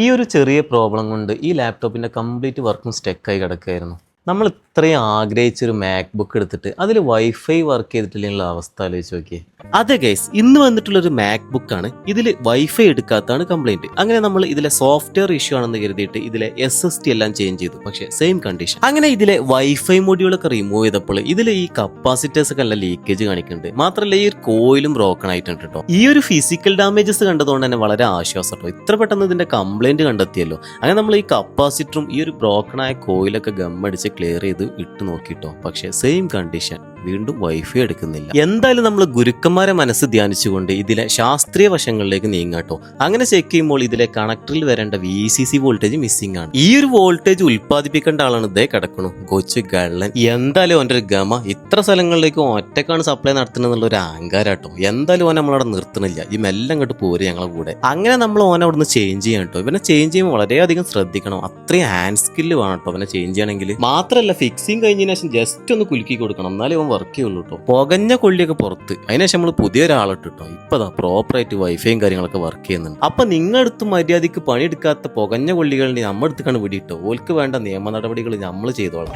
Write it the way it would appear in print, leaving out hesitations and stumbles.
ഈ ഒരു ചെറിയ പ്രോബ്ലം കൊണ്ട് ഈ ലാപ്ടോപ്പിൻ്റെ കംപ്ലീറ്റ് വർക്കും സ്റ്റക്കായി കിടക്കുകയായിരുന്നു. നമ്മൾ ഇത്രയും ആഗ്രഹിച്ചൊരു മാക് ബുക്ക് എടുത്തിട്ട് അതിൽ വൈഫൈ വർക്ക് ചെയ്തിട്ടില്ലെങ്കിൽ അവസ്ഥ ആലോചിച്ച് നോക്കിയേ. അതെ ഗൈസ്, ഇന്ന് വന്നിട്ടുള്ളൊരു മാക് ബുക്ക് ആണ്. ഇതിൽ വൈഫൈ എടുക്കാത്തതാണ് കംപ്ലൈന്റ്. അങ്ങനെ നമ്മൾ ഇതിലെ സോഫ്റ്റ്വെയർ ഇഷ്യൂ ആണെന്ന് കരുതിയിട്ട് ഇതിലെ SSD എല്ലാം ചേഞ്ച് ചെയ്തു. പക്ഷേ സെയിം കണ്ടീഷൻ. അങ്ങനെ ഇതിലെ വൈഫൈ മൊഡ്യൂളൊക്കെ റിമൂവ് ചെയ്തപ്പോൾ ഇതിൽ ഈ കപ്പാസിറ്റേഴ്സ് ഒക്കെ നല്ല ലീക്കേജ് കാണിക്കുന്നുണ്ട്. മാത്രമല്ല ഈ ഒരു കോയിലും ബ്രോക്കൺ ആയിട്ടുണ്ട് കേട്ടോ. ഈ ഒരു ഫിസിക്കൽ ഡാമേജസ് കണ്ടതുകൊണ്ട് തന്നെ വളരെ ആശ്വാസം കേട്ടോ. ഇത്ര പെട്ടെന്ന് ഇതിന്റെ കംപ്ലൈന്റ് കണ്ടെത്തിയല്ലോ. അങ്ങനെ നമ്മൾ ഈ കപ്പാസിറ്ററും ഈ ഒരു ബ്രോക്കൺ ആയ കോയിലൊക്കെ ഗമ്മടിച്ച് ക്ലിയർ ചെയ്ത് ഇട്ട് നോക്കിട്ടോ. പക്ഷേ സെയിം കണ്ടീഷൻ, വീണ്ടും വൈഫൈ എടുക്കുന്നില്ല. എന്തായാലും നമ്മൾ ഗുരുക്കന്മാരെ മനസ്സ് ധ്യാനിച്ചുകൊണ്ട് ഇതിലെ ശാസ്ത്രീയ വശങ്ങളിലേക്ക് നീങ്ങാട്ടോ. അങ്ങനെ ചെക്ക് ചെയ്യുമ്പോൾ ഇതിലെ കണക്ടറിൽ വരേണ്ട VCC വോൾട്ടേജ് മിസ്സിംഗ് ആണ്. ഈ ഒരു വോൾട്ടേജ് ഉൽപ്പാദിപ്പിക്കേണ്ട ആളാണ് ഇതേ കിടക്കണു കൊച്ചു ഗള്ളൻ. എന്തായാലും ഓൻ്റെ ഒരു ഗമ, ഇത്ര സ്ഥലങ്ങളിലേക്ക് ഒറ്റക്കാണ് സപ്ലൈ നടത്തുന്നുള്ള ഒരു അഹങ്കാരാട്ടോ. എന്തായാലും ഓൻ നമ്മളവിടെ നിർത്തണില്ല. ഈ മെല്ലെ അങ്ങോട്ട് പോര് ഞങ്ങളെ കൂടെ. അങ്ങനെ നമ്മൾ ഓനെ അവിടുന്ന് ചേഞ്ച് ചെയ്യാൻ കേട്ടോ. ഇവനെ ചേഞ്ച് ചെയ്യുമ്പോൾ വളരെയധികം ശ്രദ്ധിക്കണം. അത്രയും ഹാൻഡ് സ്കില്ല് വേണം കേട്ടോ ഇവനെ ചേഞ്ച് ചെയ്യണമെങ്കിൽ. മാത്രമല്ല ഫിക്സിങ് കഴിഞ്ഞതിന് ശേഷം ജസ്റ്റ് ഒന്ന് കുലുക്കി കൊടുക്കണം, എന്നാലും വർക്ക് ചെയ്യുള്ളൂ കേട്ടോ. പുകഞ്ഞ കൊള്ളിയൊക്കെ പുറത്ത്. അതിനുശേഷം നമ്മൾ പുതിയൊരാളിട്ടോ. ഇപ്പതാ പ്രോപ്പറായിട്ട് വൈഫൈയും കാര്യങ്ങളൊക്കെ വർക്ക് ചെയ്യുന്നുണ്ട്. അപ്പൊ നിങ്ങളടുത്ത് മര്യാദയ്ക്ക് പണിയെടുക്കാത്ത പുകഞ്ഞ കൊള്ളികളിൽ നമ്മുടെ അടുത്തേക്കാണ് വിടിയിട്ടോ. ഓൽക്ക് വേണ്ട നിയമ നടപടികൾ നമ്മൾ ചെയ്തോളാം.